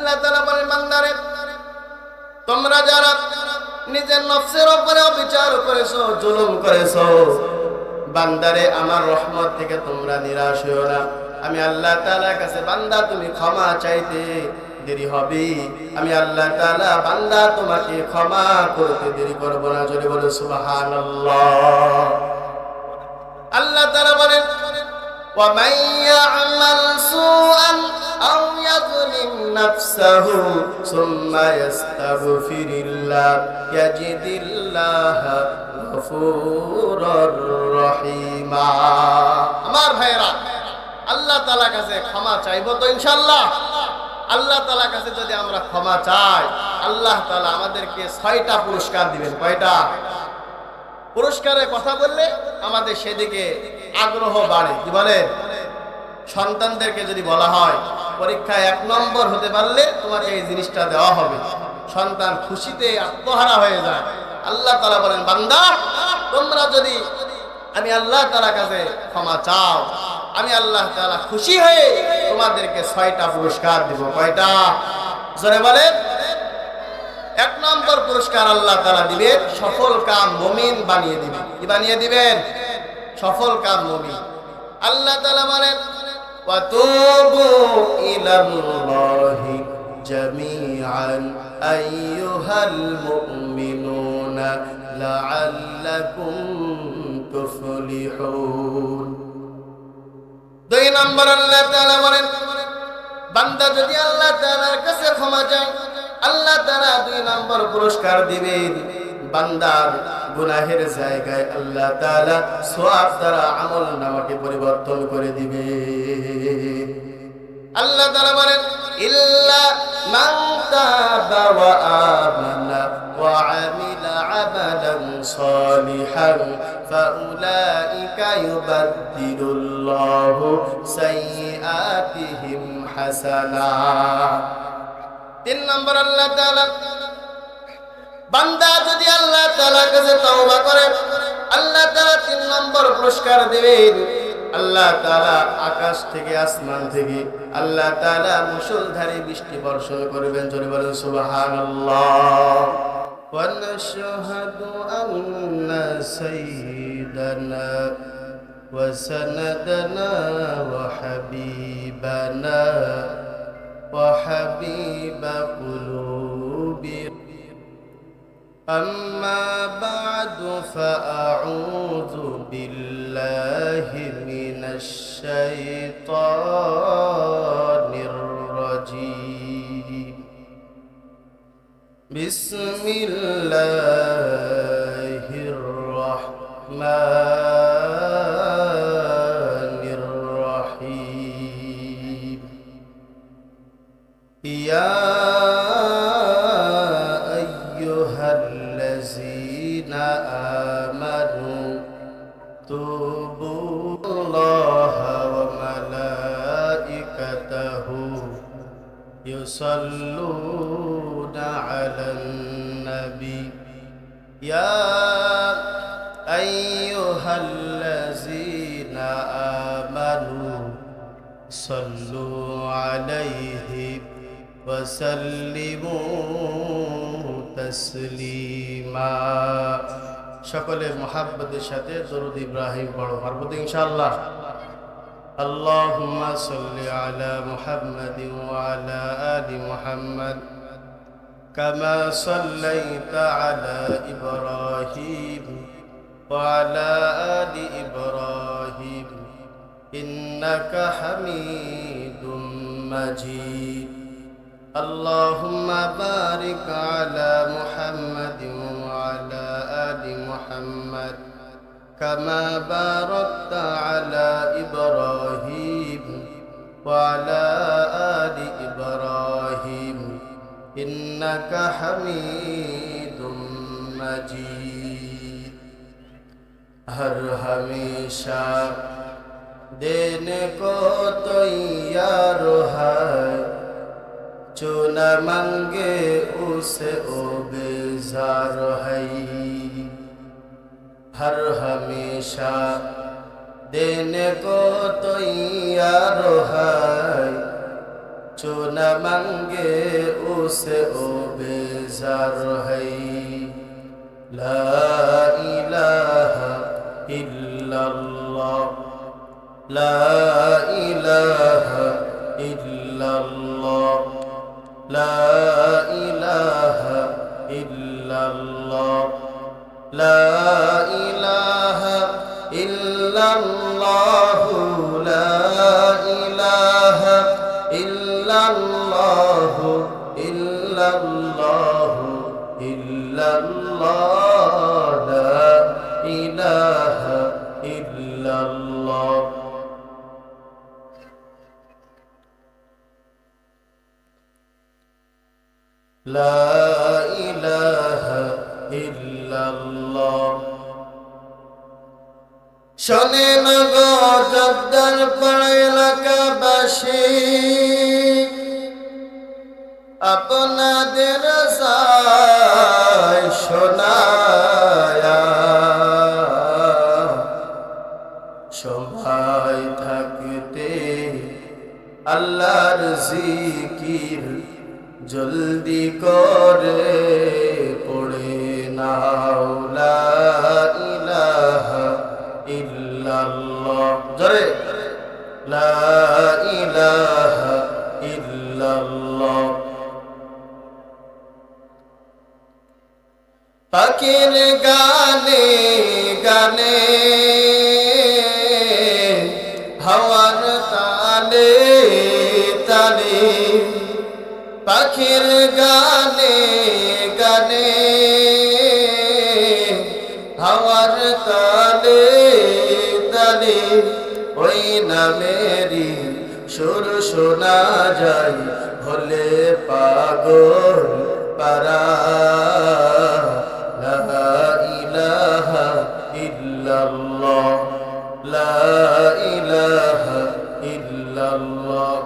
আল্লাহ তাআলা বলেন, বান্দারে তোমরা যারা নিজের নফসের উপরে অবিচার করেছো, জুলুম করেছো, বান্দারে আমার রহমত থেকে তোমরা নিরাশ হইও না। আমি আল্লাহ তাআলার কাছে বান্দা তুমি ক্ষমা চাইতে দেরি হবে, আমি আল্লাহ তাআলা বান্দা তোমাকে ক্ষমা করতে দেরি করব না। জোরে বলো সুবহানাল্লাহ। আল্লাহ তাআলা বলেন, ওয়া মান ইয়া'মাল সুআন আও ইয়াযলিম নাফসাহু সুম্মা ইয়াস্তাগফিরিল্লাহ ইয়াজিদিল্লাহা গফুরুর রহিমা। আমার ভাইরা, আল্লাহ তাআলার কাছে ক্ষমা চাইবো তো ইনশাআল্লাহ। আল্লাহ তাআলার কাছে যদি আমরা ক্ষমা চাই, আল্লাহ তাআলা আমাদেরকে 6টা পুরস্কার দিবেন। কয়টা? পুরস্কারের কথা বললে আমাদের সেদিকে আগ্রহ বাড়ে। কি বলে? সন্তানদেরকে যদি বলা হয় পরীক্ষায় 1 নম্বর হতে পারলে তোমাকে এই জিনিসটা দেওয়া হবে, সন্তান খুশিতে আত্মহারা হয়ে যায়। আল্লাহ তাআলা বলেন, বান্দা তোমরা যদি আমি আল্লাহ তাআলার কাছে ক্ষমা চাও, আমি আল্লাহ তাআলা খুশি হয়ে তোমাদেরকে 6টা পুরস্কার দিব। কয়টা? জোরে বলেন। 1 নম্বর পুরস্কার আল্লাহ তাআলা দিবেন, সফল কাম মুমিন বানিয়ে দিবেন। কি বানিয়ে দিবেন? সফল কাম মুমিন। আল্লাহ তাআলা বলেন, ওয়া তুবু ইলাল্লাহি জামিআন আইয়ুহাল মুমিনুনা লাআল্লাকুম তুফলিহুন। 2 নম্বর আল্লাহ তাআলা বলেন, বান্দা যদি আল্লাহ তাআলার কাছে ক্ষমা চায়, আল্লাহ তাআলা 2 নম্বর পুরস্কার দিবেন, বান্দার গুনাহের জায়গায় আল্লাহ তাআলা সওয়াব দ্বারা আমল নামাকে পরিবর্তন করে দিবে। আল্লাহ তাআলা বলেন, ইল্লা মান তাবা ওয়া আমানা ওয়া আমিলা আমালান সালিহান ফাউলাইকা ইউবাদদিলুল্লাহু সাইয়্যাতিহিম হাসানাত। 3 নম্বর আল্লাহ তাআলা, বান্দা যদি আল্লাহ তাআলার কাছে তওবা করে, আল্লাহ তাআলা 3 নম্বর পুরস্কার দিবেন। আল্লাহ তাআলা আকাশ থেকে, আসমান থেকে আল্লাহ তাআলা মুষলধারে বৃষ্টি বর্ষণ করবেন। জোরে বলেন সুবহানাল্লাহ। ওয়া নাশহাদু আন্না সাইয়্যিদানা ওয়া সানাদানা ওয়া হাবিবানা ওয়া হাবিবা কুলুবি أما بعد فأعوذ بالله من الشيطان الرجيم. بسم الله الرحمن الرحيم. يا يصلون على النبي يا أيها الذين آمنوا صلوا عليه وسلموا تسليما. সকলে মুহাব্বতের সাথে দরুদ ইব্রাহিম পড়ো, পারবো তো ইনশাআল্লাহ। اللهم صل على محمد وعلى آل محمد كما صليت على إبراهيم وعلى آل إبراهيم إنك حميد مجيد. اللهم بارك على محمد وعلى آل محمد كما باركت على إبراهيم وعلى آل إبراهيم إنك حميد مجيد. हर हमेशा देने को तैयार है, जो न मांगे उसे ओ बेजार है. हर हमेशा देने को तैयार है, जो न मांगे उसे ओ बेजार है ला इलाहा इल्लल्लाह ला इलाहा इल्लल्लाह ला इलाहा इल्लल्लाह ला इलाहा इल्लल्लाह ला इलाहा इल्लल्लाह इल्लल्लाह इल्लल्लाह ला इलाहा इल्लल्लाह ला इलाहा इल्लल्लाह শোনেন গো জদ্দার পাড়া এলাকাবাসী আপনাদের শোনায়া সবাই থাকতে আল্লাহর জিকির জলদি করে পড়ে নাও লা ইলাহা ইল্লাল্লাহ জোরে লা ইলাহা ইল্লাল্লাহ পাখির গানে গানে হাওয়ার তালে তালে পাখির গানে গানে হাওয়ার তালে তালে ওই নামেরই সুর শোনা যায় ভোলে পাগল পারা লা ইলাহা ইল্লাল্লাহ লা ইলাহা ইল্লাল্লাহ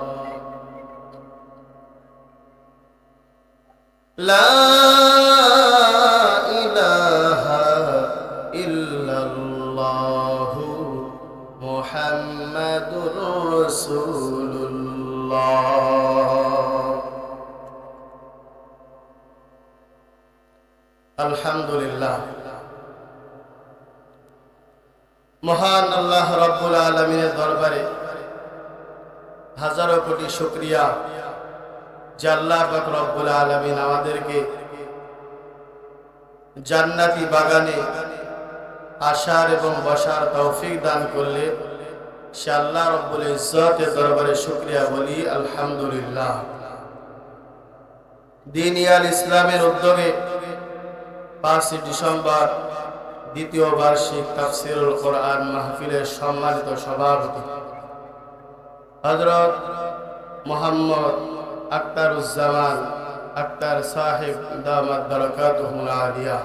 লা ইলাহা ইল্লাল্লাহ মুহাম্মাদুর রাসূলুল্লাহ আলহামদুলিল্লাহ মহান আল্লাহ রাব্বুল আলামিনের দরবারে হাজারো কোটি শুকরিয়া যে আল্লাহ পাক রব্বুল আলামিন আমাদেরকে জান্নাতি বাগানে আসার এবং বসার তৌফিক দান করলে সে আল্লাহ রব্বুল ইজ্জতের দরবারে শুকরিয়া বলি আলহামদুলিল্লাহ। দিনিয়াল ইসলামের উদ্যোগে 5 ডিসেম্বর দ্বিতীয় বার্ষিক তাফসীরুল কোরআন মাহফিলের সম্মানিত সভাপতি হযরত মুহাম্মদ আখতারুজ্জামান আখতার সাহেব দামাত বারাকাতুহুল আলিয়া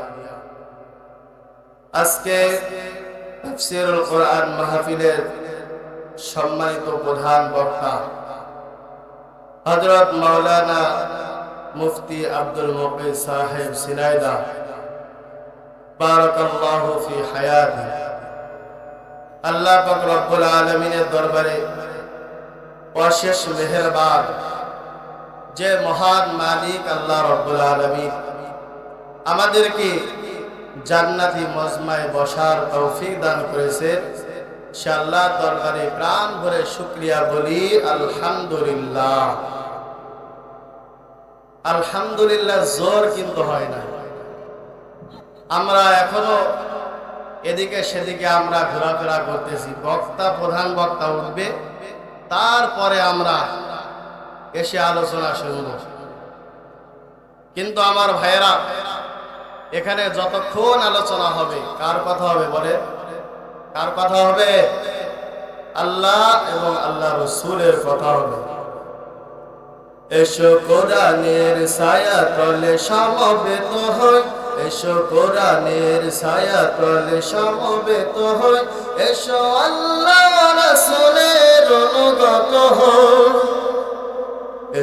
আজকে তাফসীরুল কোরআন মাহফিলের সম্মানিত প্রধান বক্তা হযরত মাওলানা মুফতি আব্দুল মুকিত সাহেব সিনাইদা বারাকাল্লাহু ফি হায়াতি আল্লাহ পাক রব্বুল আলামিনের দরবারে অশেষ মেহেরবান যে মহান মালিক আল্লাহ রব্বুল আলামিন আমাদেরকে জান্নাতি মজমায় বসার তৌফিক দান করেছেন সে আল্লাহর দরবারে প্রাণ ভরে শুকরিয়া বলি আলহামদুলিল্লাহ। আলহামদুলিল্লাহ জোর কিন্তু হয় না, আমরা এখনো এদিকে সেদিকে আমরা ঘোরাফেরা করতেছি। বক্তা প্রধান বক্তা উঠবে, তারপরে আমরা এসে আলোচনা শুনব। কিন্তু আমার ভাইয়েরা, এখানে যতক্ষণ আলোচনা হবে কার কথা হবে বলে? কার কথা হবে? আল্লাহ এবং আল্লাহ রাসূলের কথা হবে। এসো কোরআনের ছায়া তলে সমবেত হই, এসো কোরআনের ছায়া তলে সমবেত হই, এসো আল্লাহ রাসূলের অনুগত হই।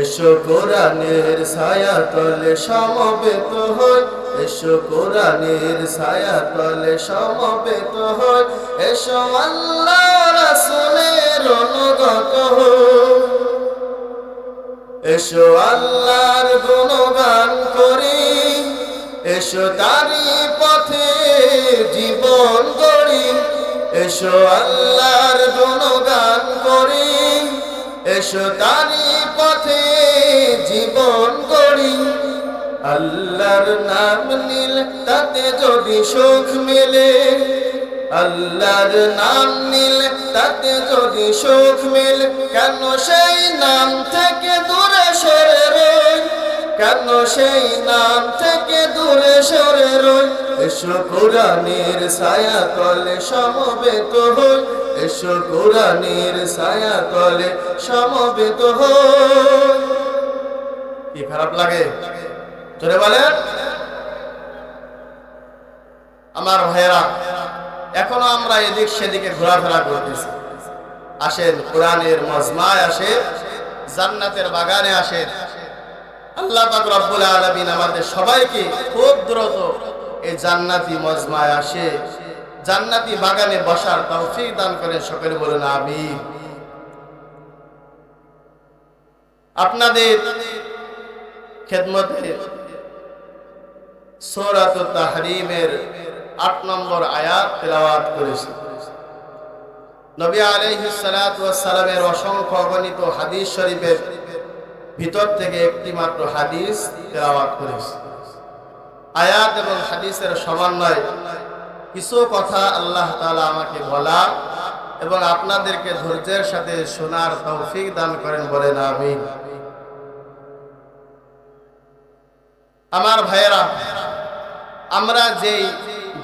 এসো কোরআনের ছায়া তলে সমবেত হই, এসো কোরআনের ছায়া তলে সমবেত হই, এসো আল্লাহ রাসূলের অনুগত হই। এসো আল্লাহর গুণগান করি, এসো তারি পথে জীবন গড়ি। এসো আল্লাহর গুণগান করি, এসো তারি পথে জীবন গড়ি। আল্লাহর নাম নীল তাতে যদি সুখ মেলে, আল্লাহর নাম নীল তাতে যদি সুখ মেলে, কেন সেই নাম থেকে দূরে সরে রই, কেন সেই নাম থেকে দূরে সরে রই। এসো কোরআনের ছায়া তলে সমবেত হই, এসো কোরআনের ছায়া তলে সমবেত হই। কি খারাপ লাগে? জোরে বলেন। আমার ভাইয়েরা, এখনো আমরা এদিক সেদিকে ঘোরাফেরা করতেছি। আসেন কোরআনের মজমায় আসেন, জান্নাতের বাগানে আসেন। আল্লাহ পাক রব্বুল আলামিন আমাদের সবাইকে খুব দ্রুত এই জান্নাতি মজমায় আসে, জান্নাতি বাগানে বসার তৌফিক দান করেন। সকলে বলুন আমিন। আপনাদের খেদমতে সূরাতুত তাহরীমের ৮ নম্বর আয়াত তেলাওয়াত করেছি। নবী আলাইহিস সালাতু ওয়াস সালামের অসংখ্য অগণিত হাদিস শরীফের ভিতর থেকে একটি মাত্র হাদিস তেলাওয়াত করেছি। আয়াত এবং হাদিসের সমন্বয় কিছু কথা আল্লাহ তাআলা আমাকে বলা এবং আপনাদেরকে ধৈর্যের সাথে শোনার তৌফিক দান করেন, বলেন আমিন। আমার ভাইয়েরা, আমরা যেই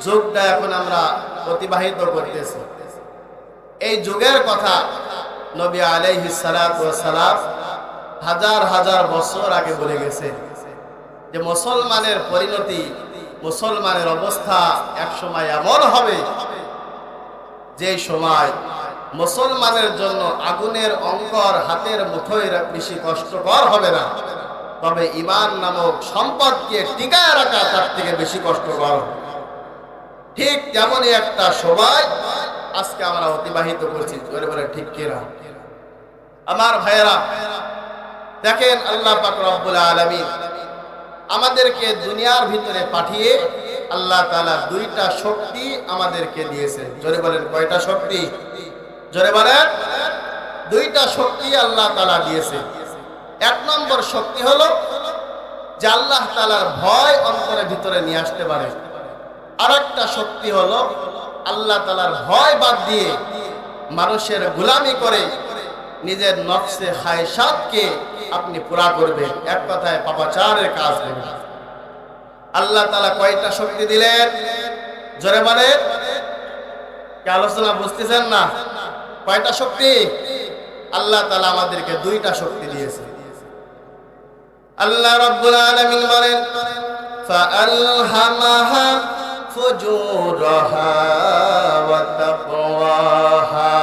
যুগটা এখন আমরা অতিবাহিত করতেছি, এই যুগের কথা নবী আলাইহিস সালাতু ওয়াস সালাম হাজার হাজার বছর আগে বলে গেছে যে মুসলমানের পরিণতি, মুসলমানের অবস্থা এক সময় এমন হবে যে সময় মুসলমানের জন্য আগুনের অঙ্কর হাতের মুঠোয় বেশি কষ্টকর হবে না, তবে ঈমান নামক সম্পদকে টিকায় রাখা তার থেকে বেশি কষ্টকর। ঠিক তেমনই একটা সময় আজকে আমরা অতিবাহিত করছি। বলে ঠিক কিনা? আমার ভাইয়েরা, দেখেন আল্লাহ পাক রব্বুল আলামিন আমাদেরকে দুনিয়ার ভিতরে পাঠিয়ে আল্লাহ তাআলা দুইটা শক্তি আমাদেরকে দিয়েছেন। জোরে বলেন, কয়টা শক্তি? জোরে বলেন। দুইটা শক্তি আল্লাহ তাআলা দিয়েছেন। এক নম্বর শক্তি হলো যে আল্লাহ তাআলার ভয় অন্তরের ভিতরে নিয়ে আসতে পারে। আরেকটা শক্তি হলো আল্লাহ তাআলার ভয় বাদ দিয়ে মানুষের গোলামি করে নিজের নফসে খায়সাতকে আপনি পুরা করবেন। এক কথায় পাপাচারের কাজ করবেন। আল্লাহ তাআলা কয়টা শক্তি দিলেন? জোরে বলেন। কি আলোচনা বুঝতেছেন না? কয়টা শক্তি? আল্লাহ তাআলা আমাদেরকে দুইটা শক্তি দিয়েছে। আল্লাহ রাব্বুল আলামিন বলেন, ফাআলহামাহা ফুজুরাহা ওয়া তাকওয়াহা।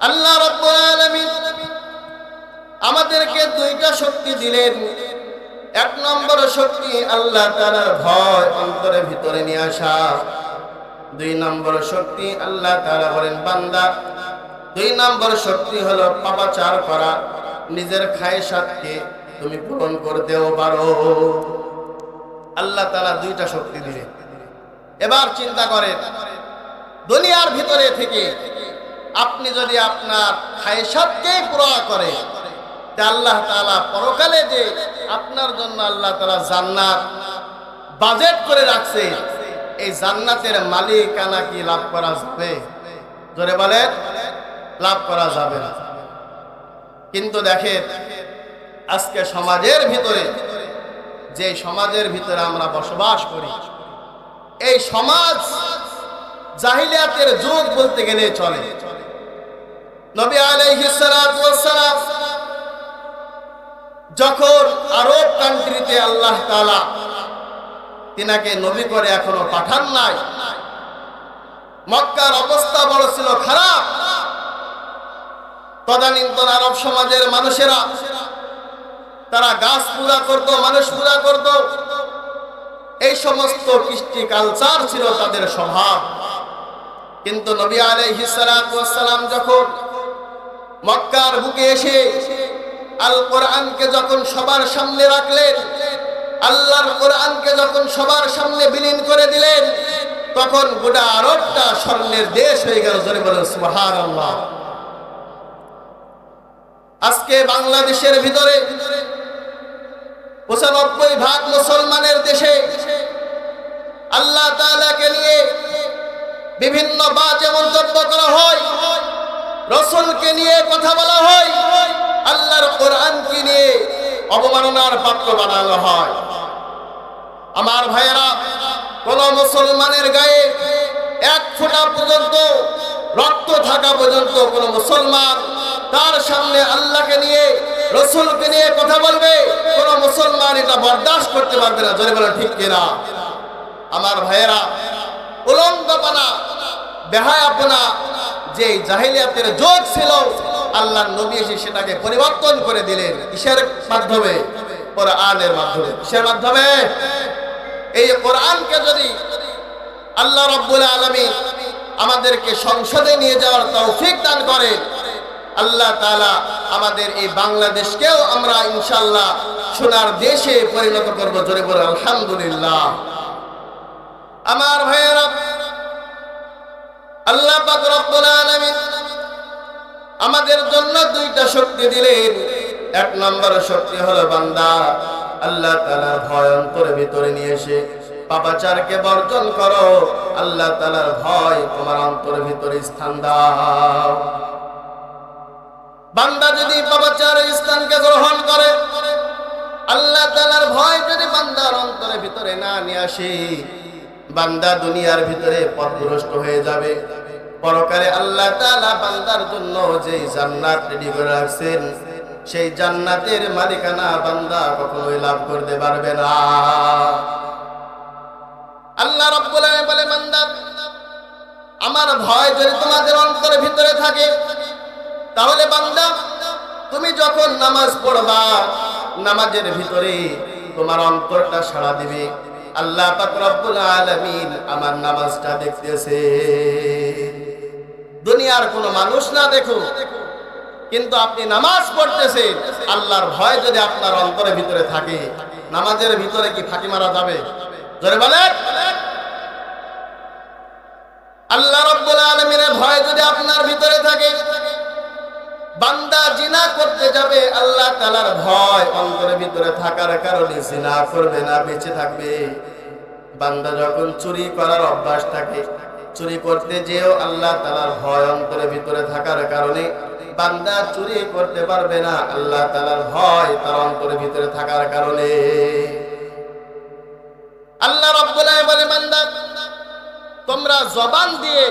আল্লাহ রাব্বুল আলামিন আমাদেরকে দুইটা শক্তি দিলেন। এক নম্বর শক্তি আল্লাহ তাআলার ভয় অন্তরের ভিতরে নিয়ে আসা। দুই নম্বর শক্তি আল্লাহ তাআলা বলেন, বান্দা, দুই নম্বর শক্তি হলো পাপাচার করা, নিজের খায়সাতকে তুমি পূরণ করতেও পারো। আল্লাহ তাআলা দুইটা শক্তি দিলেন। এবার চিন্তা করেন, দুনিয়ার ভিতরে থেকে আপনি যদি আপনার খায়সাতকেই পুরা করে, তা আল্লাহ তাআলা পরকালে যে আপনার জন্য আল্লাহ তাআলা জান্নাত বাজেট করে রাখছে, এই জান্নাতের মালিকানা কি লাভ করা যাবে? জোরে বলেন, লাভ করা যাবে না। কিন্তু দেখেন আজকে সমাজের ভিতরে, যে সমাজের ভিতরে আমরা বসবাস করি, এই সমাজ জাহিলিয়াতের যুগ বলতে গেলে চলে। নবী আলাইহিস সালাতু ওয়াস সালাম যখন আরব কান্ট্রিতে আল্লাহ তাআলা তিনাকে নবী করে এখনো পাঠান নাই, মক্কার অবস্থা বড় ছিল খারাপ। তদানীন্তন আরব সমাজের মানুষেরা তারা গাছ পূজা করত, মানুষ পূজা করত। এই সমস্ত কৃষ্টি কালচার ছিল তাদের স্বভাব। কিন্তু নবী আলাইহিস সালাতু ওয়াস সালাম যখন মক্কার বুকে এসে আল কোরআনকে যখন সবার সামনে রাখলেন, আল্লাহর কোরআনকে যখন সবার সামনে বিলীন করে দিলেন, তখন গোটা আরবটা স্বর্ণের দেশ হয়ে গেল। জোরে বলেন সুবহানাল্লাহ। আজকে বাংলাদেশের ভিতরে ৯৫% মুসলমানের দেশে আল্লাহ তাআলাকে নিয়ে বিভিন্ন বাজে মন্তব্য করা হয়, রাসূলকে নিয়ে কথা বলা হয়, আল্লাহর কোরআনকে নিয়ে অবমাননার পাত্র বানানো হয়। আমার ভাইয়েরা, কোন মুসলমানের গায়ে এক ফোঁটা পর্যন্ত রক্ত থাকা পর্যন্ত কোন মুসলমান তার সামনে আল্লাহকে নিয়ে রাসূলকে নিয়ে কথা বলবে, কোন মুসলমান এটা বরদাস্ত করতে পারবে না। জোরে বলেন ঠিক কিনা? আমার ভাইয়েরা, উলঙ্গপনা, বেহায়াপনা যে জাহিলিয়াতের যুগ ছিল, আল্লাহর নবী এসে সেটাকে পরিবর্তন করে দিলেন। কিসের মাধ্যমে? কোরআনের মাধ্যমে। কিসের মাধ্যমে? এই কোরআনকে যদি আল্লাহ রাব্বুল আলামিন আমাদেরকে সংসদে নিয়ে যাওয়ার তৌফিক দান করে, আল্লাহ তাআলা আমাদের এই বাংলাদেশকেও আমরা ইনশাআল্লাহ সোনার দেশে পরিণত করব। জোরে বলে আলহামদুলিল্লাহ। আমার ভাইয়েরা, আল্লাহ পাক রব্বুল আলামিন আমাদের জন্য দুইটা শক্তি দিলেন। এক নম্বর শক্তি হলো বান্দা আল্লাহ তাআলার ভয় অন্তরের ভিতরে নিয়ে এসে পাপাচারকে বর্জন করো। আল্লাহ তাআলার ভয় তোমার অন্তরের ভিতরে স্থান দাও। বান্দা যদি পাপাচারের স্থানকে গ্রহণ করে, আল্লাহ তাআলার ভয় যদি বান্দার অন্তরের ভিতরে না নিয়ে আসে, বান্দা দুনিয়ার ভিতরে পথভ্রষ্ট হয়ে যাবে। পরকালে আল্লাহ তাআলা বান্দার জন্য যে জান্নাত রেডি করে রাখছেন, সেই জান্নাতের মালিকানা বান্দা কখনোই লাভ করতে পারবে না। আল্লাহ রাব্বুল আলামিন বলে, বান্দা, আমার ভয় যদি তোমাদের অন্তরের ভিতরে থাকে, তাহলে বান্দা তুমি যখন নামাজ পড়বা, নামাজের ভিতরে তোমার অন্তরটা সাড়া দিবে, আল্লাহ পাক রব্বুল আলামিন আমার নামাজটা দেখতেছে। দুনিয়ার কোনো মানুষ না দেখুক, কিন্তু আপনি নামাজ পড়তেছেন। আল্লাহর ভয় যদি আপনার অন্তরের ভিতরে থাকে, নামাজের ভিতরে কি ফাঁকি মারা যাবে? জোরে বলেন। আল্লাহ রাব্বুল আলামিনের ভয় যদি আপনার ভিতরে থাকে, বান্দা জিনা করতে যাবে, আল্লাহ তাআলার ভয় অন্তরের ভিতরে থাকার কারণে জিনা করবে না, বেঁচে থাকবে। বান্দা যখন চুরি করার অভ্যাস থাকে, চুরি করতে যেও আল্লাহ তাআলার ভয় অন্তরের ভিতরে থাকার কারণে বান্দা চুরি করতে পারবে না, আল্লাহ তাআলার ভয় তার অন্তরের ভিতরে থাকার কারণে। আল্লাহ রাব্বুল আলামিন বলে, বান্দা, তোমরা জবান দিয়ে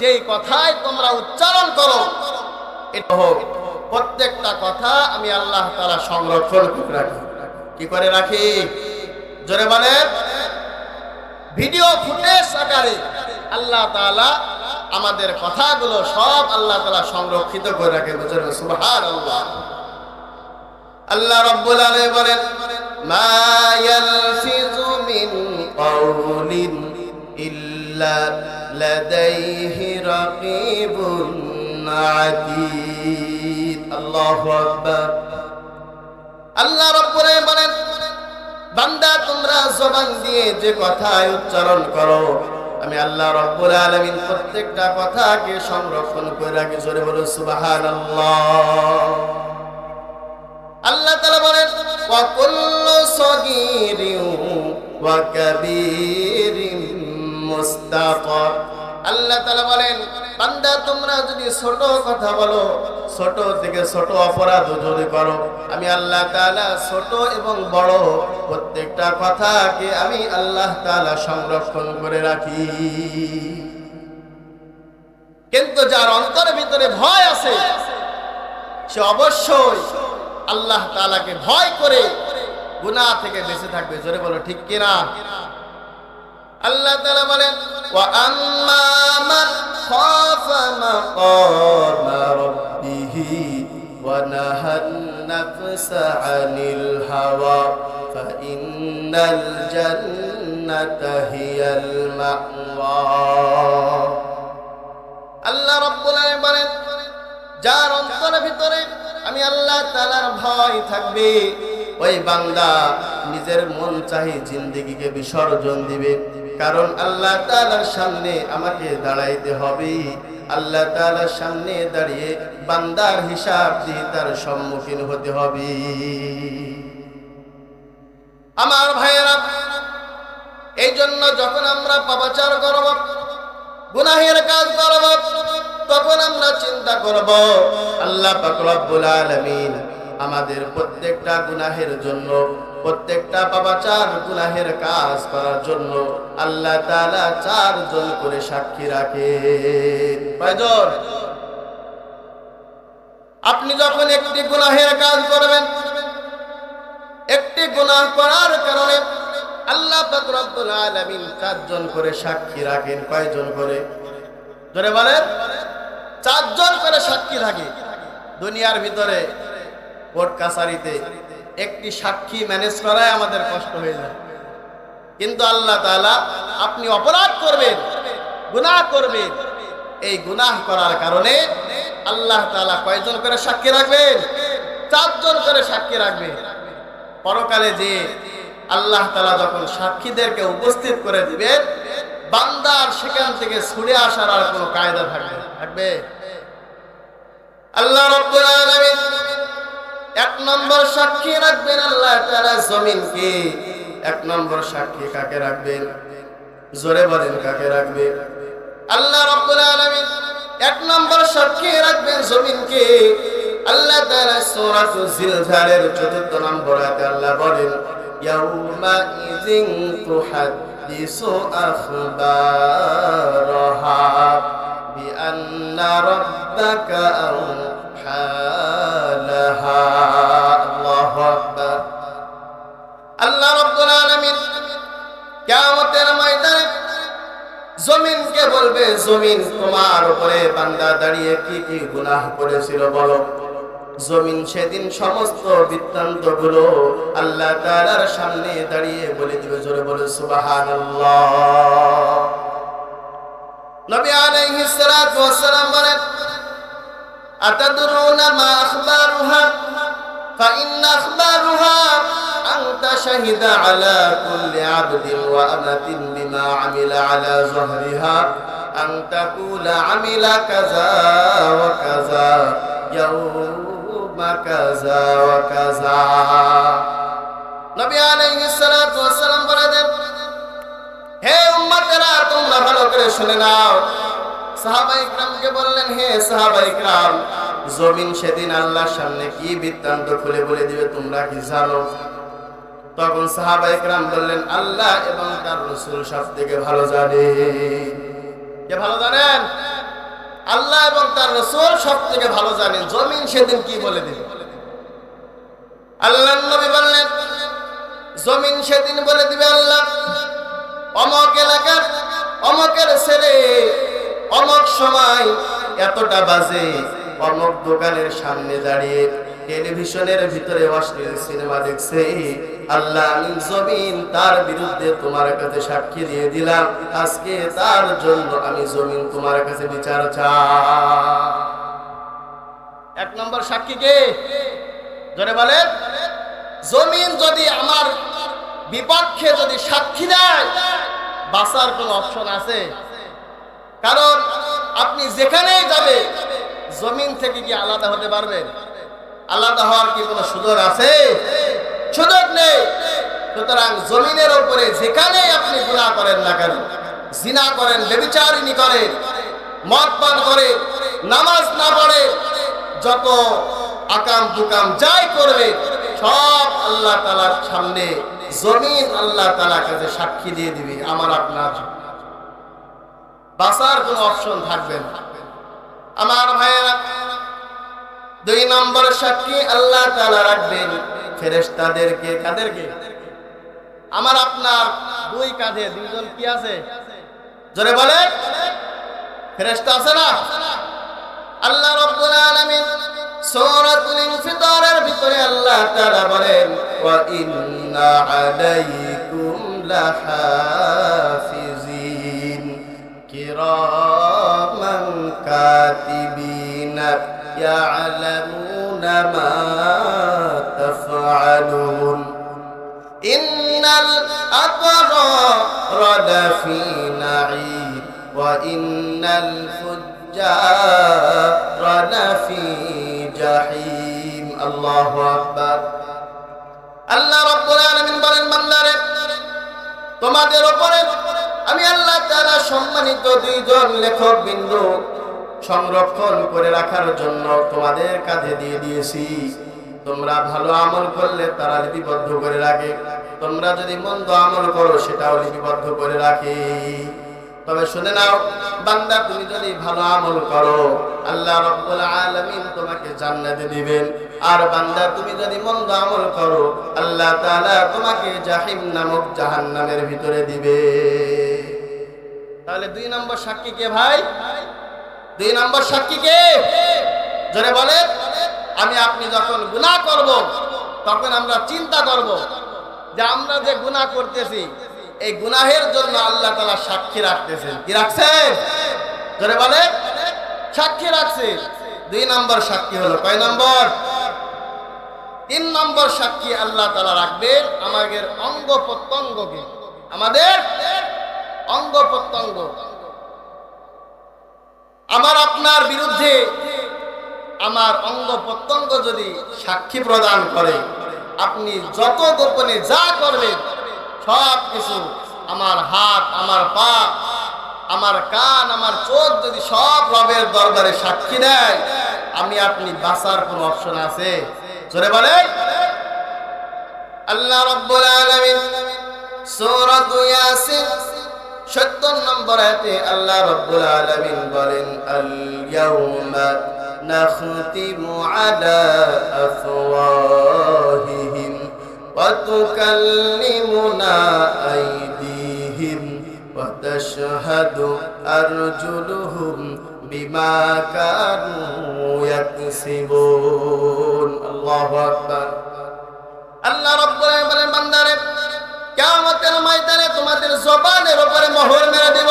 যেই কথাই তোমরা উচ্চারণ করো, এটা হোক প্রত্যেকটা কথা আমি আল্লাহ তাআলা সংরক্ষণ করে রাখি। কি করে রাখি? জোরে বলেন। ভিডিও ফুটেজ আকারে আল্লাহ তাআলা আমাদের কথাগুলো সব আল্লাহ তাআলা সংরক্ষিত করে রাখে। বুঝলেন? সুবহানাল্লাহ। আল্লাহ রাব্বুল আলামিন বলেন, মা ইয়ালফিযু মিন কাওলিন ইল্লা লাদাইহি রাকীবুন আতীদ। আল্লাহু আকবার। আল্লাহ রাব্বুল আলামিন বলেন, বান্দা তোমরা জবান দিয়ে যে কথা উচ্চারণ করো, আমি আল্লাহ রাব্বুল আলামিন প্রত্যেকটা কথাকে সংরক্ষণ করে রাখি। জোরে বলো সুবহানাল্লাহ। আল্লাহ তাআলা বলেন, ওয়া কুল্লু সগীরিন ওয়া কাবীরিন মুস্তাতার। আল্লাহ তাআলা বলেন, বান্দা তোমরা যদি ছোট কথা বলো, ছোট থেকে ছোট অপরাধ যদি করো, আমি আল্লাহ তাআলা ছোট এবং বড় প্রত্যেকটা কথাকে আমি আল্লাহ তাআলা সংরক্ষণ করে রাখি। কিন্তু যার অন্তরের ভিতরে ভয় আছে, সে অবশ্যই আল্লাহ তাআলাকে ভয় করে গুনাহ থেকে বেঁচে থাকবে। জোরে বলো ঠিক কিনা? আল্লাহ তাআলা বলেন, ওয়া আম্মা মান খাফা মাকামা রাব্বিহি ওয়া নাহান নাফসা আনিল হাওয়া ফাইন্নাল জান্নাতা হিয়াল মাওয়া। আল্লাহ রাব্বুল আলামিন বলেন, যার অন্তরের ভিতরে আমি আল্লাহ তাআলার ভয় থাকবে, ওই বান্দা নিজের মন চাহি জিন্দেগিকে বিসর্জন দিবে। কারণ আল্লাহ তাআলার সামনে আমাকে দাঁড়াইতে হবে। আল্লাহ তাআলার সামনে দাঁড়িয়ে বান্দার হিসাব দিয়ে তার সম্মুখীন হতে হবে। আমার ভাইয়েরা, এই জন্য যখন আমরা পাপাচার করব, গুনাহের কাজ করব, তখন আমরা চিন্তা করব আল্লাহ পাক রব্বুল আলামিন আমাদের প্রত্যেকটা গুনাহের জন্য, প্রত্যেকটা পাপাচার গুনাহের কাজ করার জন্য আল্লাহ তাআলা 4 জন করে সাক্ষী রাখেন। কয়জন? আপনি যখন একটি গুনাহের কাজ করবেন, একটি গুনাহ করার কারণে আল্লাহ পাক রব্বুল আলামিন 4 জন করে সাক্ষী রাখেন। কয়জন করে? জোরে বলেন। 4 জন করে সাক্ষী থাকে। দুনিয়ার ভিতরে কোর্ট কাছারিতে একটি সাক্ষী ম্যানেজ করাই আমাদের কষ্ট হয়ে যায়, কিন্তু আল্লাহ তাআলা, আপনি অপরাধ করবেন, গুনাহ করবেন, এই গুনাহ করার কারণে আল্লাহ তাআলা কয়জন করে সাক্ষী রাখবেন? 4 জন করে সাক্ষী রাখবেন। পরকালে যে আল্লাহ তাআলা যখন সাক্ষীদেরকে উপস্থিত করে দিবেন, বান্দার সেখান থেকে ছুটে আসার আর কোনো কায়দা থাকবে? আল্লাহ রাব্বুল আলামিন 1 নম্বর সাক্ষী রাখবেন আল্লাহ তাআলা জমিনকে। 1 নম্বর সাক্ষী কাকে রাখবেন? জোরে বলেন, কাকে রাখবেন? আল্লাহ রাব্বুল আলামিন 1 নম্বর সাক্ষী রাখবেন জমিনকে। আল্লাহ তাআলা সূরাতুল জিলজালের 4 নম্বর আয়াতে আল্লাহ বলেন, ইয়াউমা ইযিন তুহাদ্দিসু আখবারাহা বিআন্না রাব্বাকা আওহালাহা। আল্লাহু আকবার। আল্লাহ রাব্বুল আলামিন কিয়ামতের ময়দানে জমিনকে বলবে, জমিন তোমার উপরে বান্দা দাঁড়িয়ে কি কি গুনাহ করেছিল বলো। জমিন সেদিন সমস্ত বৃত্তান্তগুলো আল্লাহ তাআলার সামনে দাঁড়িয়ে বলে দিবে। জোরে বলে সুবহানাল্লাহ। নবী আলাইহিস সালাতু ওয়াস সালাম বলেন, আতাদরুনা মা আখবারুহা ফাইন্না আখবারুহা আনতা শাহিদা আলা কুল্লি আবদিন ওয়া আমাতিন বিমা আমিলা আলা যহরিহা আন তাকুলা আমিলা কাযা ওয়া কাযা ইয়াউমা কাযা ওয়া কাযা। নবী আলাইহিস সালাতু ওয়াস সালাম বলেন, হে উম্মতেরা, তোমরা ভালো করে শুনে নাও। সাহাবায়ে ইকরামকে বললেন, হে সাহাবায়ে ইকরাম, জমিন সেদিন আল্লাহর সামনে কি বৃত্তান্ত খুলে বলে দিবে তোমরা কি জানো? তখন সাহাবায়ে ইকরাম বললেন, আল্লাহ এবং তার রাসূল সবথেকে ভালো জানে। কে ভালো জানেন? আল্লাহ এবং তার রাসূল সবথেকে ভালো জানেন জমিন সেদিন কি বলে দিবে। আল্লাহর নবী বললেন, জমিন সেদিন বলে দিবে, আল্লাহ অমক এলাকার অমকের ছেলে অমক সময় এতটা বাজে অমক দোকানের সামনে দাঁড়িয়ে টেলিভিশনের ভিতরে অশ্লীল সিনেমা দেখছে। আল্লাহ, আমি জমিন তার বিরুদ্ধে তোমার কাছে সাক্ষী দিয়ে দিলাম। আজকে তার জন্য আমি জমিন তোমার কাছে বিচার চাই। 1 নম্বর সাক্ষী কে? জোরে বলেন। জমিন যদি আমার বিপক্ষে যদি সাক্ষী দেয়, বাঁচার কোনো অপশন আছে? কারণ আপনি যেখানেই যাবে জমিন থেকে কি আলাদা হতে পারবেন? আলাদা হওয়ার কি কোনো সুযোগ আছে? সুযোগ নেই। সুতরাং জমিনের উপরে যেখানেই আপনি গুনাহ করেন না কেন, জিনা করেন, ব্যভিচারিণী করেন, মদ পান করে, নামাজ না পড়ে, যত আকাম কুকাম যাই করবে, সব আল্লাহ তাআলার সামনে জমিন আল্লাহ তাআলার কাছে সাক্ষী দিয়ে দিবে। আমার আপনার বাঁচার কোনো অপশন থাকবে না। আমার ভাইয়েরা, 2 নম্বর সাক্ষী আল্লাহ তাআলা রাখবেন ফেরেশতাদেরকে। কাদেরকে? আমার আপনার 2 কাঁধে 2 জন কি আছে? জোরে বলে, ফেরেশতা আছে না? আল্লাহ রাব্বুল আলামিন সূরাতুল ইনফিতারের ভিতরে আল্লাহ তাআলা বলেন, ওয়া ইন্না আলাইকুম লাহাফিজিন কিরামান কাতিবিন ইয়ালামুনা মা তাফআলুন ইন্নাল আবরারা লাফি নাঈম ওয়া ইন্নাল ফুজ্জারা লাফি জাহিম। আল্লাহু আকবার। আল্লাহ রাব্বুল আলামিন বলেন, বান্দারে তোমাদের উপরে আমি আল্লাহ তাআলা সম্মানিত দুইজন লেখক বিন্দু সংরক্ষণ করে রাখার জন্য তোমাদের কাঁধে দিয়ে দিয়েছি। তোমরা ভালো আমল করলে তারা লিপিবদ্ধ করে রাখে, তোমরা যদি মন্দ আমল করো সেটাও লিপিবদ্ধ করে রাখে। তবে শুনে নাও বান্দা, তুমি যদি ভালো আমল করো আল্লাহ রাব্বুল আলামিন তোমাকে জান্নাতে দিবেন, আর বান্দা তুমি যদি মন্দ আমল করো আল্লাহ তাআলা তোমাকে জাহিম নামক জাহান্নামের ভিতরে দিবে। তাহলে 2 নম্বর সাক্ষী কে ভাই? 2 নম্বর সাক্ষী কে? জোরে বলে। আমি আপনি যখন গুনাহ করব তখন আমরা চিন্তা করব যে আমরা যে গুনাহ করতেছি এই গুনাহের জন্য আল্লাহ তাআলা সাক্ষী রাখতেছেন। কি রাখছেন? জোরে বলে। সাক্ষী রাখছে। 2 নম্বর সাক্ষী হলো কয় নম্বর? 3 নম্বর সাক্ষী আল্লাহ তাআলা রাখবেন আমাদের অঙ্গ প্রত্যঙ্গকে, আমাদের অঙ্গ প্রত্যঙ্গ। আমার আপনার বিরুদ্ধে আমার অঙ্গ প্রত্যঙ্গ যদি সাক্ষী প্রদান করে, আপনি যত গোপনে যা করবেন সব কিছু, আমার হাত, আমার পা, আমার কান, আমার চোখ যদি সব রবের দরবারে সাক্ষী দেয়, আমি আপনি বাঁচার কোনো অপশন আছে? জোরে বলে। আল্লাহ রাব্বুল আলামিন সূরা ইয়াসিন 70 নম্বর আয়াতে আল্লাহ রাব্বুল আলামিন বলেন, আল ইয়াউমা নাখতিমু আলা আফওয়াহিহিম ওয়া তুকাল্লিমুনা আইদিহিম ওয়া তাশহাদু আরজুলুহুম বিমা কানু ইয়াকসিবুন। আল্লাহু আকবার। আল্লাহ রাব্বুল আলামিন বলেন, বান্দারে কিয়ামতের ময়দানে তোমাদের জবানের উপরে মোহর মেরে দেব,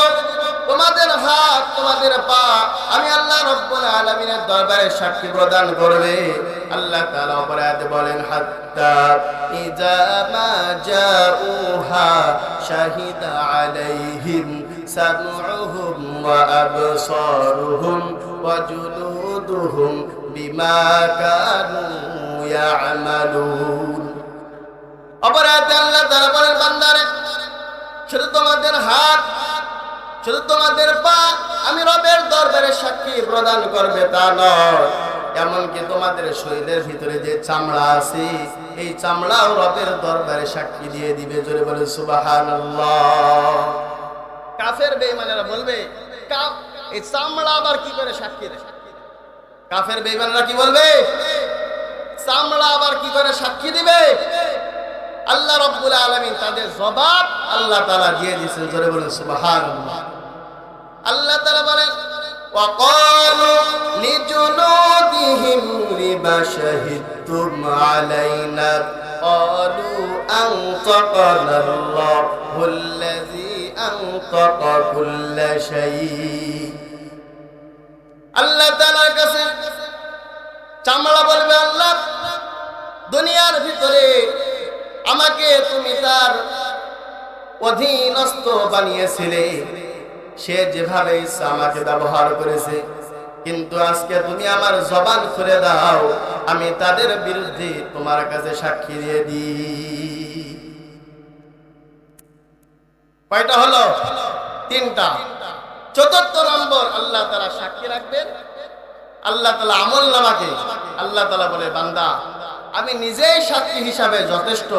তোমাদের হাত, তোমাদের পা আমি আল্লাহ রাব্বুল আলামিনের দরবারে সাক্ষী প্রদান করবে। আল্লাহ তাআলা উপরে আয়াতে বলেন, হাত্তা ইযা মা জাউহা শাহিদা আলাইহিম সামউহুম ওয়া আবসারুহুম ওয়া জুলুদুহুম বিমা কানু ইয়ামালুন। অপরাধে আল্লাহ তাআলা বলেন, বান্দারে শুধু তোমাদের হাত, শুধু তোমাদের পা আমি রবের দরবারে সাক্ষী প্রদান করবে তা নয়, এমনকি তোমাদের শরীরের ভিতরে যে চামড়া আছে এই চামড়াও রবের দরবারে সাক্ষী দিয়ে দিবে। জোরে বলে সুবহানাল্লাহ। কাফের বেঈমানেরা বলবে, এই চামড়া আবার কি করে সাক্ষী দেয়? কাফের বেঈমানরা কি বলবে? চামড়া আবার কি করে সাক্ষী দিবে? আল্লাহ রাব্বুল আলামিন তাদের জবাব আল্লাহ তাআলা দিয়ে দিয়েছেন। জোরে বলেন সুবহানাল্লাহ। আল্লাহ তাআলা বলেন, ওয়া ক্বালু লিজুলুদিহিম লিমা শাহিদতুম আলাইনা ক্বালু আনতাকানাল্লাহুল্লাযী আনতাকা কুল্লা শাই। আল্লাহ তাআলার কাছে চামড়া বলবে, আল্লাহ দুনিয়ার ভিতরে আমাকে তুমি তার অধীনস্থ বানিয়েছিলে, সে যেভাবে ইচ্ছা আমাকে ব্যবহার করেছে, কিন্তু আজকে তুমি আমার জবান খুলে দাও, আমি তাদের বিরুদ্ধে তোমার কাছে সাক্ষী দিয়ে দিই। কয়টা হলো? 3টা। 4র্থ নম্বর আল্লাহ তাআলা সাক্ষী রাখবেন আল্লাহ তাআলা আমল নামাকে। আল্লাহ তাআলা বলে, বান্দা আমি নিজেই সাক্ষী হিসাবে যথেষ্ট,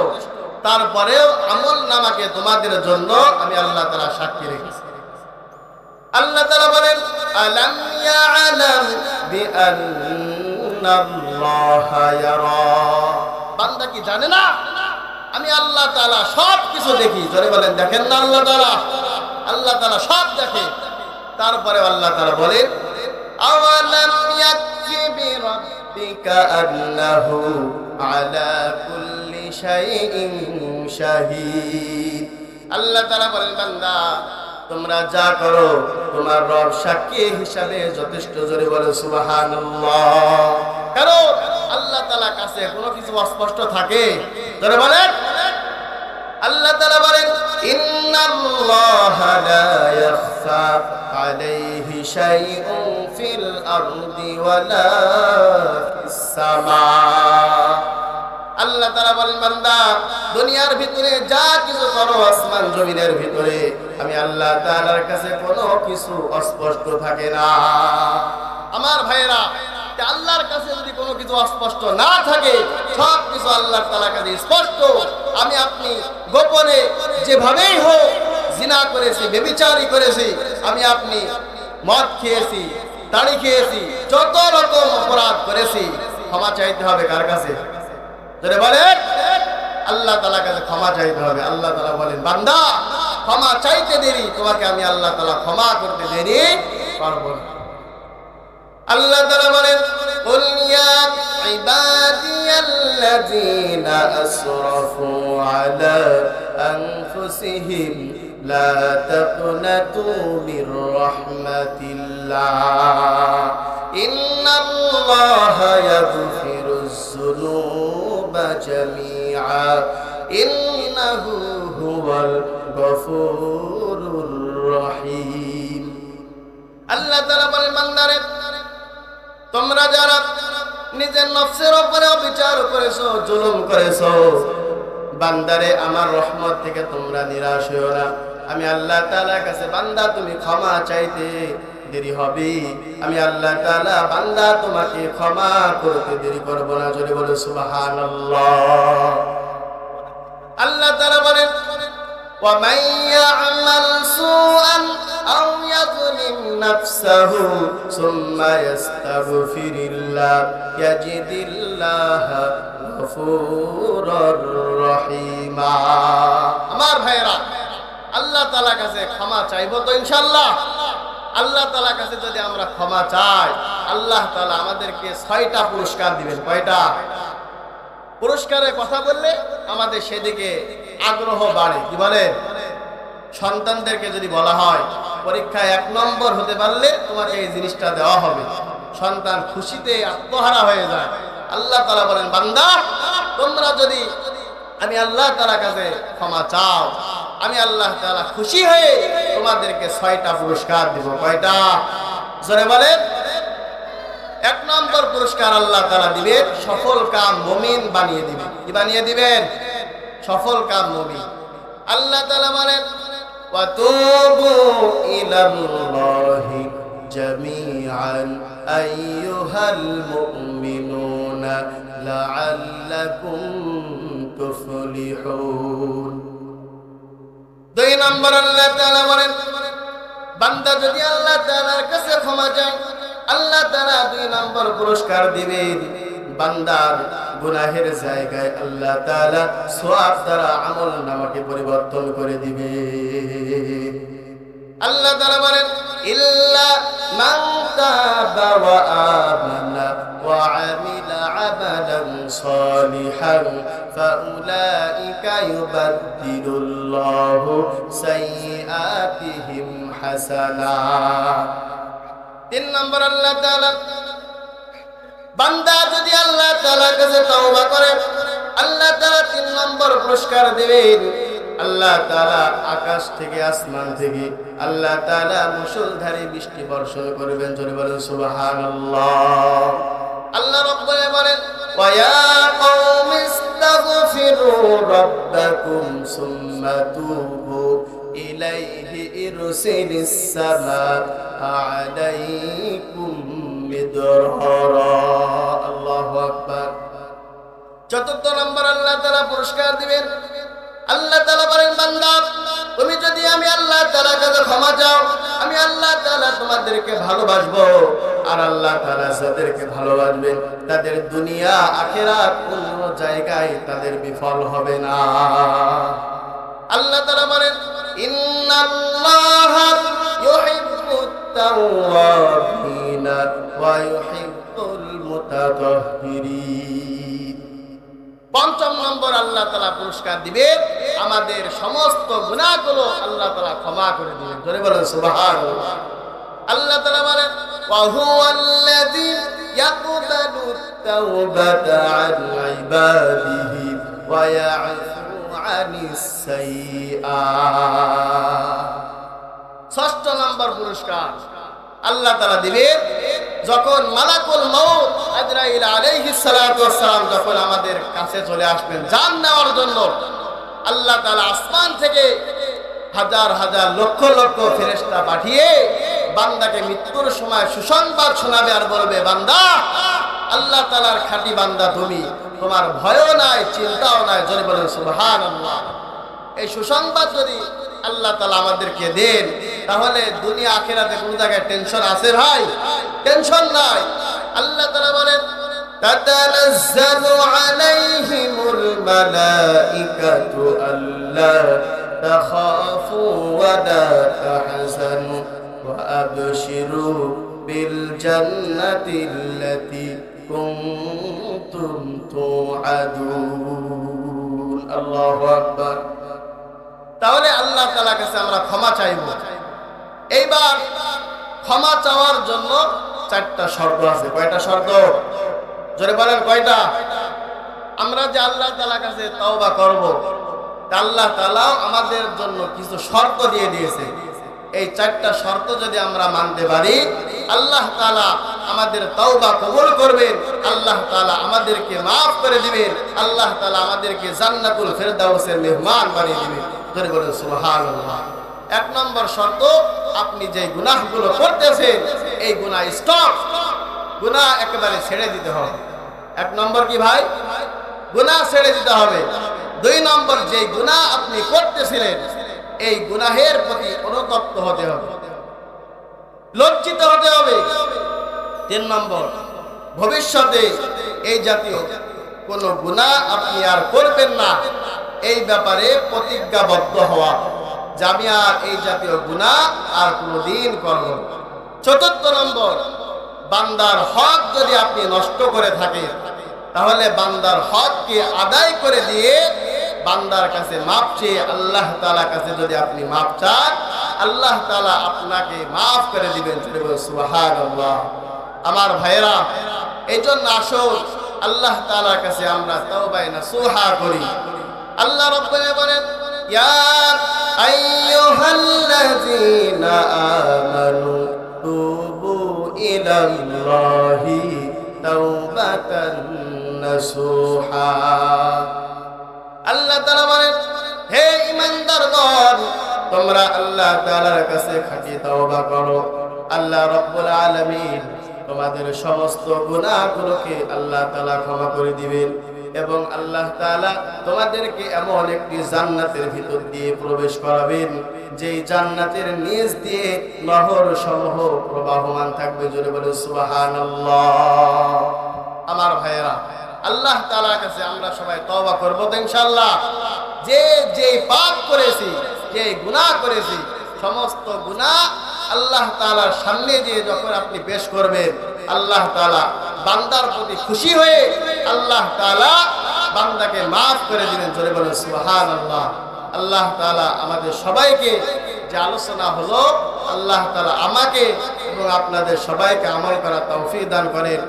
তারপরেও আমল নামাকে তোমাদের জন্য আমি আল্লাহ তাআলা সাক্ষী রেখেছি। আল্লাহ তাআলা বলেন, আলাম ইয়ালাম বিআন্নাল্লাহা ইয়ারা। বান্দা কি জানে না আমি আল্লাহ তাআলা সব কিছু দেখি? জোরে বলেন, দেখেন না আল্লাহ তাআলা? আল্লাহ তাআলা সব দেখে। তারপরে আল্লাহ তাআলা বলেন, আওয়ালাম ইয়াকফি বিরাব্বিকা আন্নাহু আলা কুল্লি শাইইন শাহীদ। আল্লাহ তাআলা বলেন, বান্দা তোমরা যা করো তোমার রব সাক্ষী হিসাবে যথেষ্ট। জোরে বলে সুবহানাল্লাহ। কারণ আল্লাহ তাআলার কাছে কোনো কিছু অস্পষ্ট থাকে? জোরে বলেন। আল্লাহ তাআলা বলেন ইন্নাল্লাহা লা ইয়াখফা আলাইহি শাইউন ফিল আরদি ওয়ালা ফিস সামা। আল্লাহ তাআলা বলেন বান্দা দুনিয়ার ভিতরে যা কিছু করো আসমান জমিনের ভিতরে আমি আল্লাহ তাআলার কাছে কোনো কিছু অস্পষ্ট থাকে না। আমার ভাইরা আল্লাহর কাছে যদি কোনো কিছু অস্পষ্ট না থাকে সব কিছু আল্লাহ তাআলার কাছে স্পষ্ট। আমি আপনি গোপনে যেভাবেই হোক জিনা করেছি, ব্যভিচারী করেছি, আমি আপনি মদ খেয়েছি, তাড়ি খেয়েছি, যত রকম অপরাধ করেছি, ক্ষমা চাইতে হবে কার কাছে? যদি বলেন আল্লাহ তাআলার কাছে ক্ষমা চাইতে হবে। আল্লাহ তাআলা বলেন বান্দা ক্ষমা চাইতে দেরি, তোমাকে আমি আল্লাহ তাআলা ক্ষমা করতে দেরি করব না। আল্লাহ তাআলা বলেন কুল ইয়া ইবাদিয়াল্লাযীনা আসরাফু আলা আনফুসিহিম লা তাকনাতু মির রাহমাতিল্লাহ ইন্নাল্লাহা ইয়াগফিরুয যুনুবা জামিআ ইন্নাহু হুয়াল গফুরুর রহিম। আল্লাহ তাআলা বলেন বান্দারে তোমরা যারা নিজের নফসের উপরে অবিচার করেছো, জুলুম করেছো, বান্দারে আমার রহমত থেকে তোমরা নিরাশ হও না। আমি আল্লাহ তাআলার কাছে বান্দা তুমি ক্ষমা চাইতে দেরি হবে, আমি আল্লাহ তাআলা বান্দা তোমাকে ক্ষমা করতে দেরি করব না। জোরে বলো সুবহানাল্লাহ। আল্লাহ তাআলা বলেন ওয়া মান ইয়া'মাল সুআন আও ইয়াযলিম নাফসাহু সুম্মা ইয়াস্তাগফিরিল্লাহ ইয়াজিদিল্লাহা গফুরুর রহিমা। আমার ভাইরা আল্লাহ তাআলার কাছে ক্ষমা চাইবো তো ইনশাআল্লাহ। আল্লাহ তাআলার কাছে যদি আমরা ক্ষমা চাই আল্লাহ তাআলা আমাদেরকে 6টা পুরস্কার দিবেন। কয়টা? পুরস্কারের কথা বললে আমাদের সেদিকে আগ্রহ বাড়ে। কি বলে? সন্তানদেরকে যদি বলা হয় পরীক্ষায় 1 নম্বর হতে পারলে তোমাকে এই জিনিসটা দেওয়া হবে, সন্তান খুশিতে আত্মহারা হয়ে যায়। আল্লাহ তাআলা বলেন বান্দা তোমরা যদি আমি আল্লাহ তাআলার কাছে ক্ষমা চাও আমি আল্লাহ তাআলা খুশি হয়ে তোমাদেরকে 6টা পুরস্কার দিব। কয়টা? জোরে বলেন। 1 নম্বর পুরস্কার আল্লাহ তাআলা দিবেন সফল কাম মুমিন বানিয়ে দিবেন। কি বানিয়ে দিবেন? সফল কাম মুমিন। আল্লাহ তাআলা বলেন ওয়া তুবু ইলাল্লাহি জামিআন আইয়ুহাল মুমিনুনা লাআল্লাকুম তুফলিহুন। 2 নম্বর আল্লাহ তাআলা বলেন বান্দা যদি আল্লাহ তাআলার কাছে ক্ষমা চায় আল্লাহ তাআলা 2 নম্বর পুরস্কার দিবেন বান্দার গুনাহের জায়গায় আল্লাহ তাআলা সওয়াব দ্বারা আমল নামাকে পরিবর্তন করে দিবে। আল্লাহ তাআলা বলেন ইল্লা মান তাবা ওয়া আমানা ওয়া আমিলা আমালান সালিহান ফাউলাইকা ইউবাদদিলুল্লাহু সাইয়্যাতিহিম হাসানাত। 3 নম্বর আল্লাহ তাআলা বান্দা যদি আল্লাহ তাআলার কাছে তওবা করে আল্লাহ তাআলা 3 নম্বর পুরস্কার দিবেন। আল্লাহ তাআলা আকাশ থেকে আসমান থেকে আল্লাহ তাআলা মুষলধারে বৃষ্টি বর্ষণ করবেন। জোরে বলেন সুবহানাল্লাহ। আল্লাহ রাব্বুল বলেন ওয়া ইয়া কওমি ইস্তাগফিরু রাব্বাকুম সুম্মা তুবু ইলাইহি ইরসিলিস সামাআ আলাইকুম মিদরারা। আল্লাহু আকবার। 4 নম্বর আল্লাহ তাআলা পুরস্কার দিবেন। আল্লাহ তাআলা বলেন বান্দা তুমি যদি আমি আল্লাহ তাআলার কাছে ক্ষমা চাও আমি আল্লাহ তাআলা তোমাদেরকে ভালোবাসবো। আর আল্লাহ তাআলা যাদেরকে ভালোবাসবেন তাদের দুনিয়া আখিরাত কোন জায়গায় তাদের বিফল হবে না। আল্লাহ তাআলা বলেন ইন্নাল্লাহা ইউহিব্বুত তাওয়াবিনা ওয়া ইউহিব্বুল মুতাতাহহিরিন। 5 নম্বর আল্লাহ তাআলা পুরস্কার দিবেন আমাদের সমস্ত গুনাহগুলো আল্লাহ তাআলা ক্ষমা করে দিবেন। জোরে বলেন সুবহানাল্লাহ। আল্লাহ তাআলা বলেন ওয়া হুয়াল্লাযী ইয়াকবালু আত-তাওবাতা আন ইবাদিহি ওয়া ইয়া'ফু আনিস সাইয়্যাত। ষষ্ঠ নম্বর পুরস্কার আল্লাহ তাআলা দিবেন যখন মালাকুল মউত আজরাইল আলাইহিস সালাতু ওয়াস সালাম যখন আমাদের কাছে চলে আসবেন জান নেওয়ার জন্য, আল্লাহ তাআলা আসমান থেকে হাজার হাজার লক্ষ লক্ষ ফেরেশতা পাঠিয়ে বান্দাকে মৃত্যুর সময় সুসংবাদ শোনাবে আর বলবে, বান্দা আল্লাহ তাআলার খাঁটি বান্দা তুমি, তোমার ভয়ও নাই চিন্তাও নাই। জোরে বলেন সুবহানাল্লাহ। এই সুসংবাদ যদি আল্লাহ তাআলা আমাদেরকে দেন তাহলে দুনিয়া আখিরাতে কোন জায়গায় টেনশন আছে ভাই? টেনশন নাই। আল্লাহ তাআলা বলেন তাতানাজ্জালু আলাইহিমুল মালাইকাতু আল্লা তাখাফু ওয়া লা তাহজানু ওয়া আবশিরু বিল জান্নাতিল্লাতী কুনতুম তুআদুন। আল্লাহু আকবার। তাহলে আল্লাহ তাআলার কাছে আমরা ক্ষমা চাইব। এইবার ক্ষমা চাওয়ার জন্য চারটা শর্ত আছে। কয়টা শর্ত? জোরে বলেন কয়টা? আমরা যে আল্লাহ তাআলার কাছে তওবা করব, আল্লাহ তাআলা আমাদের জন্য কিছু শর্ত দিয়ে দিয়েছে। এই চারটা শর্ত যদি আমরা মানতে পারি আল্লাহ তাআলা আমাদের তওবা কবুল করবেন, আল্লাহ তাআলা আমাদেরকে maaf করে দিবেন, আল্লাহ তাআলা আমাদেরকে জান্নাতুল ফেরদাউসের মেহমান বানিয়ে দিবেন। জোরে বলেন সুবহানাল্লাহ। এক নম্বর শর্ত, আপনি যে গুনাহগুলো করতেছেন এই গুনাহ স্টপ, গুনাহ একেবারে ছেড়ে দিতে হবে। এক নম্বর কি ভাই? গুনাহ ছেড়ে দিতে হবে। দুই নম্বর, যে গুনাহ আপনি করতেছিলেন এই গুনাহের প্রতি অনুতপ্ত হতে হবে, লজ্জিত হতে হবে। তিন নম্বর, ভবিষ্যতে এই জাতীয় কোন গুনাহ আপনি আর করবেন না, এই ব্যাপারে প্রতিজ্ঞাবদ্ধ হওয়া যে আমি আর এই জাতীয় গুনাহ আর কোনোদিন করব না। চতুর্থ নম্বর, বান্দার হক যদি আপনি নষ্ট করে থাকেন তাহলে বান্দার হককে আদায় করে দিয়ে বান্দার কাছে মাপ চেয়ে আল্লাহ তাআলার কাছে যদি আপনি মাপ চান আল্লাহ তাআলা আপনাকে মাফ করে দিবেন। সুবহানাল্লাহ। আমার ভাইরা, এই জন্য আসুন আল্লাহ তাআলার কাছে আমরা তাওবায়ে নাসুহা করি। আল্লাহ রাব্বুল বলেন ইয়া আইয়ুহাল্লাযীনা আমানু তুবু ইলাল্লাহি তাওবাতান নাসুহা। আল্লাহ তাআলা বলেন হে ঈমানদারগণ, তোমরা আল্লাহ তাআলার কাছে খাঁটি তওবা করো। আল্লাহ রাব্বুল আলামিন তোমাদের সমস্ত গুনাহগুলোকে আল্লাহ তাআলা ক্ষমা করে দিবেন এবং আল্লাহ তাআলা তোমাদেরকে এমন একটি জান্নাতের ভিতর দিয়ে প্রবেশ করাবেন যেই জান্নাতের নিচ দিয়ে নহর সমূহ প্রবাহমান থাকবে। জোরে বলে সুবহানাল্লাহ। আমার ভাইয়েরা, আল্লাহ তাআলার কাছে আমরা সবাই তওবা করব তো ইনশাআল্লাহ। যে পাপ করেছি, যে গুনাহ করেছি, সমস্ত গুনাহ আল্লাহ তাআলার সামনে দিয়ে যখন আপনি পেশ করবেন আল্লাহ তাআলা বান্দার প্রতি খুশি হয়ে আল্লাহ তাআলা বান্দাকে maaf করে দিবেন। জোরে বলেন সুবহানাল্লাহ। আল্লাহ তাআলা আমাদের সবাইকে যে আলোচনা হলো আল্লাহ তাআলা আমাকে এবং আপনাদের সবাইকে আমল করার তৌফিক দান করেন।